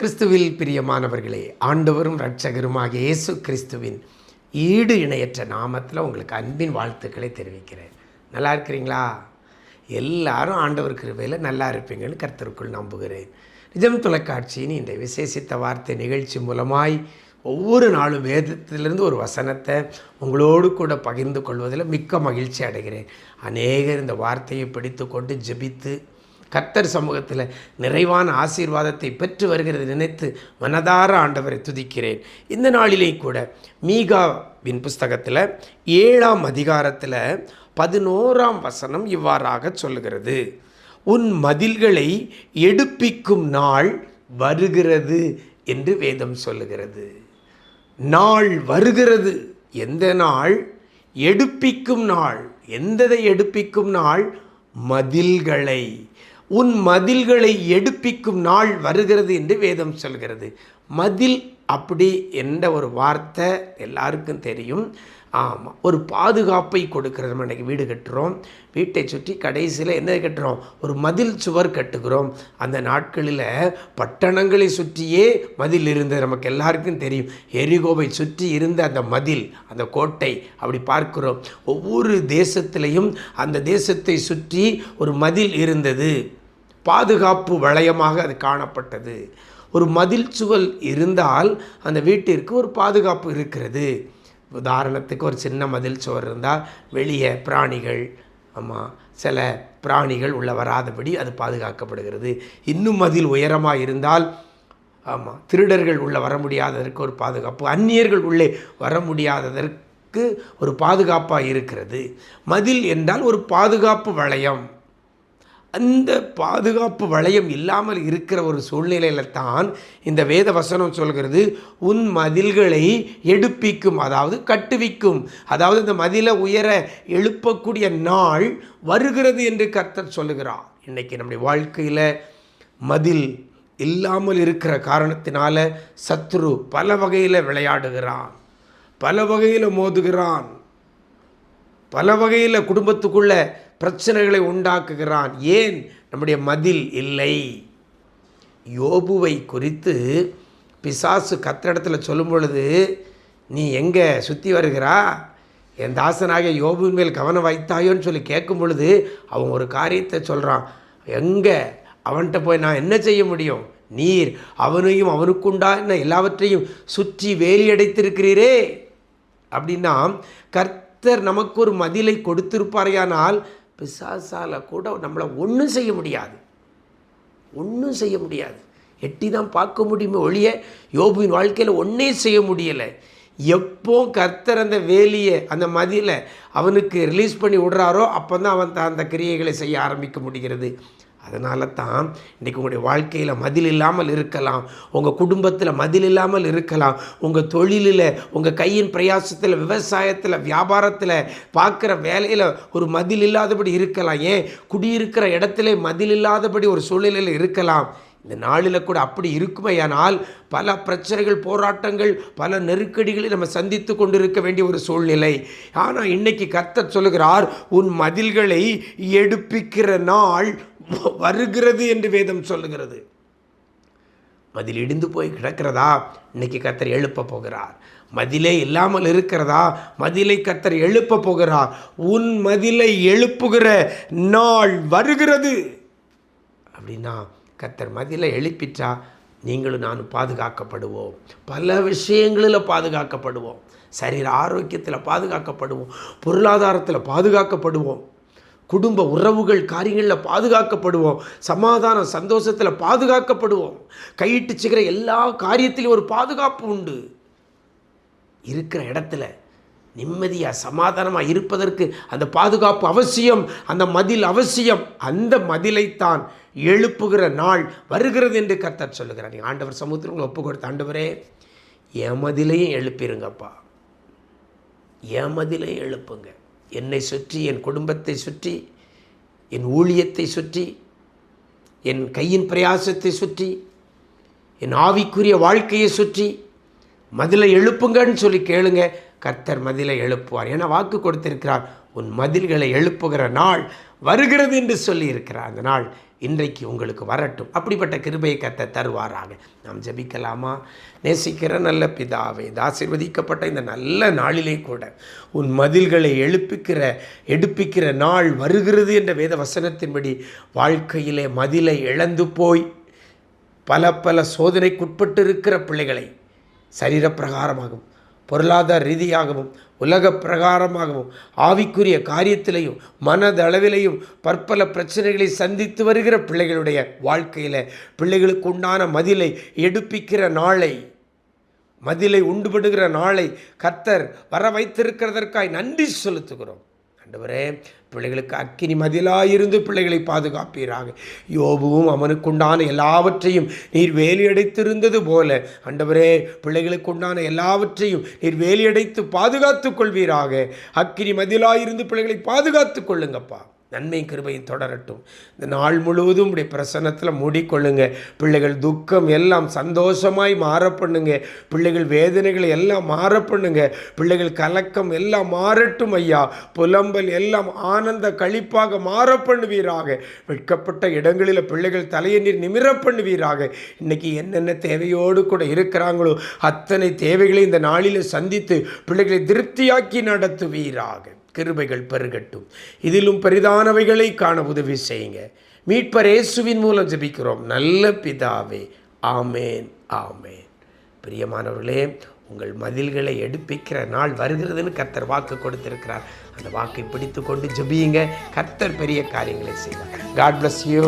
கிறிஸ்துவில் பிரியமானவர்களே, ஆண்டவரும் இரட்சகருமாகிய இயேசு கிறிஸ்துவின் ஈடு இணையற்ற நாமத்தில் உங்களுக்கு அன்பின் வாழ்த்துக்களை தெரிவிக்கிறேன். நல்லா இருக்கிறீங்களா? எல்லாரும் ஆண்டவர் கிருபையில் நல்லா இருப்பீங்கன்னு கர்த்தருக்குள் நம்புகிறேன். நிஜம் தொலைக்காட்சியின் இந்த விசேஷித்த வார்த்தை நிகழ்ச்சி மூலமாய் ஒவ்வொரு நாளும் வேதத்திலிருந்து ஒரு வசனத்தை உங்களோடு கூட பகிர்ந்து கொள்வதில் மிக்க மகிழ்ச்சி அடைகிறேன். அநேகர் இந்த வார்த்தையை பிடித்து கொண்டு ஜெபித்து கர்த்தர் சமூகத்தில் நிறைவான ஆசீர்வாதத்தை பெற்று வருகிறது நினைத்து மனதார ஆண்டவரை துதிக்கிறேன். இந்த நாளிலே கூட மீகாவின் புஸ்தகத்தில் 7ஆம் அதிகாரத்தில் 11ஆம் வசனம் இவ்வாறாக சொல்லுகிறது: உன் மதில்களை எடுப்பிக்கும் நாள் வருகிறது என்று வேதம் சொல்லுகிறது. நாள் வருகிறது. எந்த நாள்? எடுப்பிக்கும் நாள். எந்ததை எடுப்பிக்கும் நாள்? மதில்களை. உன் மதில்களை எடுப்பிக்கும் நாள் வருகிறது என்று வேதம் சொல்கிறது. மதில் அப்படி என்ற ஒரு வார்த்தை எல்லாருக்கும் தெரியும். ஆமாம், ஒரு பாதுகாப்பை கொடுக்கிறது. நம்ம இன்றைக்கி வீடு கட்டுறோம், வீட்டை சுற்றி கடைசியில் என்ன கட்டுறோம்? ஒரு மதில் சுவர் கட்டுகிறோம். அந்த நாட்களில் பட்டணங்களை சுற்றியே மதில் இருந்தது, நமக்கு எல்லாருக்கும் தெரியும். எரிகோவை சுற்றி இருந்த அந்த மதில், அந்த கோட்டை அப்படி பார்க்கிறோம். ஒவ்வொரு தேசத்திலையும் அந்த தேசத்தை சுற்றி ஒரு மதில் இருந்தது. பாதுகாப்பு வளையமாக அது காணப்பட்டது. ஒரு மதில் சுவர் இருந்தால் அந்த வீட்டிற்கு ஒரு பாதுகாப்பு இருக்கிறது. உதாரணத்துக்கு ஒரு சின்ன மதில் சுவர் இருந்தால் வெளியே பிராணிகள், சில பிராணிகள் உள்ள வராதபடி அது பாதுகாக்கப்படுகிறது. இன்னும் மதில் உயரமாக இருந்தால் திருடர்கள் உள்ளே வர முடியாததற்கு ஒரு பாதுகாப்பு, அந்நியர்கள் உள்ளே வர முடியாததற்கு ஒரு பாதுகாப்பாக இருக்கிறது. மதில் என்றால் ஒரு பாதுகாப்பு வளையம். அந்த பாதுகாப்பு வளையம் இல்லாமல் இருக்கிற ஒரு சூழ்நிலையில் தான் இந்த வேத வசனம் சொல்கிறது, உன் மதில்களை எடுப்பிக்கும், அதாவது கட்டுவிக்கும், அதாவது இந்த மதிலை உயர எழுப்பக்கூடிய நாள் வருகிறது என்று கர்த்தர் சொல்லுகிறார். இன்றைக்கி நம்முடைய வாழ்க்கையில் மதில் இல்லாமல் இருக்கிற காரணத்தினால சத்ரு பல வகையில் விளையாடுகிறான், பல வகையில் மோதுகிறான், பல வகையில் குடும்பத்துக்குள்ள பிரச்சனைகளை உண்டாக்குகிறான். ஏன்? நம்முடைய மதில் இல்லை. யோபுவை குறித்து பிசாசு கர்த்தரிடத்தில் சொல்லும் பொழுது, நீ எங்கே சுற்றி வருகிறா, என் தாசனாகிய யோபுவின் மேல் கவனம் வைத்தாயோன்னு சொல்லி கேட்கும் பொழுது அவன் ஒரு காரியத்தை சொல்கிறான். எங்கே அவன்கிட்ட போய் நான் என்ன செய்ய முடியும்? நீர் அவனையும் அவனுக்குண்டான எல்லாவற்றையும் சுற்றி வேலியடைத்திருக்கிறீரே. அப்படின்னா கர்த்தர் நமக்கு ஒரு மதிலை கொடுத்திருப்பாரையானால் பிசாசால கூட நம்மளை ஒன்றும் செய்ய முடியாது, ஒன்றும் செய்ய முடியாது. எட்டி தான் பார்க்க முடியுமே ஒழிய யோபுவின் வாழ்க்கையில் ஒன்றே செய்ய முடியலை. எப்போ கர்த்தர் அந்த வேலியை, அந்த மதிலை அவனுக்கு ரிலீஸ் பண்ணி விடுறாரோ அப்போ தான் அவன் அந்த கிரியைகளை செய்ய ஆரம்பிக்க முடிகிறது. அதனால தான் இன்றைக்கி உங்களுடைய வாழ்க்கையில் மதில் இல்லாமல் இருக்கலாம், உங்கள் குடும்பத்தில் மதில் இல்லாமல் இருக்கலாம், உங்கள் தொழிலில், உங்கள் கையின் பிரயாசத்தில், விவசாயத்தில், வியாபாரத்தில், பார்க்குற வேலையில் ஒரு மதில் இல்லாதபடி இருக்கலாம். ஏன்? குடியிருக்கிற இடத்துல மதில் இல்லாதபடி ஒரு சூழ்நிலையில் இருக்கலாம். இந்த நாளில் கூட அப்படி இருக்குமையானால் பல பிரச்சனைகள், போராட்டங்கள், பல நெருக்கடிகளை நம்ம சந்தித்து கொண்டிருக்க வேண்டிய ஒரு சூழ்நிலை. ஆனால் இன்னைக்கு கர்த்தர் சொல்லுகிறார், உன் மதில்களை எடுப்பிக்கிற நாள் வருகிறது என்று வேதம் சொல்லுகிறது. மதில் இடிந்து போய் கிடக்கிறதா? இன்னைக்கு கர்த்தர் எழுப்ப போகிறார். மதிலே இல்லாமல் இருக்கிறதா? மதிலை கர்த்தர் எழுப்ப போகிறார். உன் மதிலை எழுப்புகிற நாள் வருகிறது. அப்படின்னா கர்த்தர் மதிலை எழுப்பிட்டா நீங்களும் நானும் பாதுகாக்கப்படுவோம். பல விஷயங்களில் பாதுகாக்கப்படுவோம். சரீர ஆரோக்கியத்தில் பாதுகாக்கப்படுவோம், பொருளாதாரத்தில் பாதுகாக்கப்படுவோம், குடும்ப உறவுகள் காரியங்களில் பாதுகாக்கப்படுவோம், சமாதானம் சந்தோஷத்தில் பாதுகாக்கப்படுவோம். கையிட்டு செய்கிற எல்லா காரியத்திலும் ஒரு பாதுகாப்பு உண்டு. இருக்கிற இடத்துல நிம்மதியாக சமாதானமாக இருப்பதற்கு அந்த பாதுகாப்பு அவசியம், அந்த மதில் அவசியம். அந்த மதிலைத்தான் எழுப்புகிற நாள் வருகிறது என்று கர்த்தர் சொல்லுகிறார். நீங்கள் ஆண்டவர் சமூகத்தில் உங்களை ஒப்பு கொடுத்த, ஆண்டவரே என் மதிலையும் எழுப்பிருங்கப்பா, என் மதிலையும் எழுப்புங்க. என்னை சுற்றி, என் குடும்பத்தை சுற்றி, என் ஊழியத்தை சுற்றி, என் கையின் பிரயாசத்தை சுற்றி, என் ஆவிக்குரிய வாழ்க்கையை சுற்றி மதிலை எழுப்புங்கன்னு சொல்லி கேளுங்க, கர்த்தர் மதிலை எழுப்புவார். ஏன்னா வாக்கு கொடுத்திருக்கிறார், உன் மதில்களை எழுப்புகிற நாள் வருகிறது என்று சொல்லி இருக்கிறார். அந்த நாள் இன்றைக்கு உங்களுக்கு வரட்டும். அப்படிப்பட்ட கிருபையை கர்த்தர் தருவாராக. நாம் ஜெபிக்கலாமா? நேசிக்கிற நல்ல பிதாவே, இந்த ஆசீர்வதிக்கப்பட்ட இந்த நல்ல நாளிலே கூட உன் மதில்களை எடுப்பிக்கிற நாள் வருகிறது என்ற வேத வசனத்தின்படி வாழ்க்கையிலே மதிலை இழந்து போய் பல சோதனைக்குட்பட்டு இருக்கிற பிள்ளைகளை சரீரப்பிரகாரமாகவும் பொருளாதார ரீதியாகவும் உலக பிரகாரமாகவும் ஆவிக்குரிய காரியத்திலையும் மனதளவிலையும் பற்பல பிரச்சனைகளை சந்தித்து வருகிற பிள்ளைகளுடைய வாழ்க்கையில் பிள்ளைகளுக்கு உண்டான மதிலை எடுப்பிக்கிற நாளை, மதிலை உண்டுபடுகிற நாளை கர்த்தர் வர வைத்திருக்கிறதற்காய் நன்றி செலுத்துகிறோம். ஆண்டவரே, பிள்ளைகளுக்கு அக்கினி மதிலாயிருந்து பிள்ளைகளை பாதுகாப்பீராக. யோபுவும் அவனுக்குண்டான எல்லாவற்றையும் நீர் வேலியடைத்திருந்தது போல ஆண்டவரே, பிள்ளைகளுக்கு உண்டான எல்லாவற்றையும் நீர் வேலியடைத்து பாதுகாத்து கொள்வீராக. அக்கினி மதிலாயிருந்து பிள்ளைகளை பாதுகாத்து கொள்ளுங்கப்பா. நன்மை கிருபையும் தொடரட்டும். இந்த நாள் முழுவதும் உடைய பிரசன்னத்தில் மூடிக்கொள்ளுங்க. பிள்ளைகள் துக்கம் எல்லாம் சந்தோஷமாய் மாற பண்ணுங்க. பிள்ளைகள் வேதனைகளை எல்லாம் மாற பண்ணுங்க. பிள்ளைகள் கலக்கம் எல்லாம் மாறட்டும் ஐயா. புலம்பல் எல்லாம் ஆனந்த களிப்பாக மாற பண்ணுவீராக. வெட்கப்பட்ட இடங்களில் பிள்ளைகள் தலையை நீர் நிமிர பண்ணுவீராக. இன்னைக்கு என்னென்ன தேவையோடு கூட இருக்கிறாங்களோ அத்தனை தேவைகளை இந்த நாளில் சந்தித்து பிள்ளைகளை திருப்தியாக்கி நடத்துவீராக. கிருபைகள் பெருகட்டும். இதிலும் பெரிதானவைகளை காண உதவி செய்யுங்க. மீட்பர் இயேசுவின் மூலம் ஜெபிக்கிறோம் நல்ல பிதாவே. ஆமேன், ஆமேன். பிரியமானவர்களே, உங்கள் மதில்களை எடுப்பிக்கிற நாள் வருகிறதுன்னு கர்த்தர் வாக்கு கொடுத்திருக்கிறார். அந்த வாக்கை பிடித்து கொண்டு ஜெபியுங்க. கர்த்தர் பெரிய காரியங்களை செய்வார். God bless you.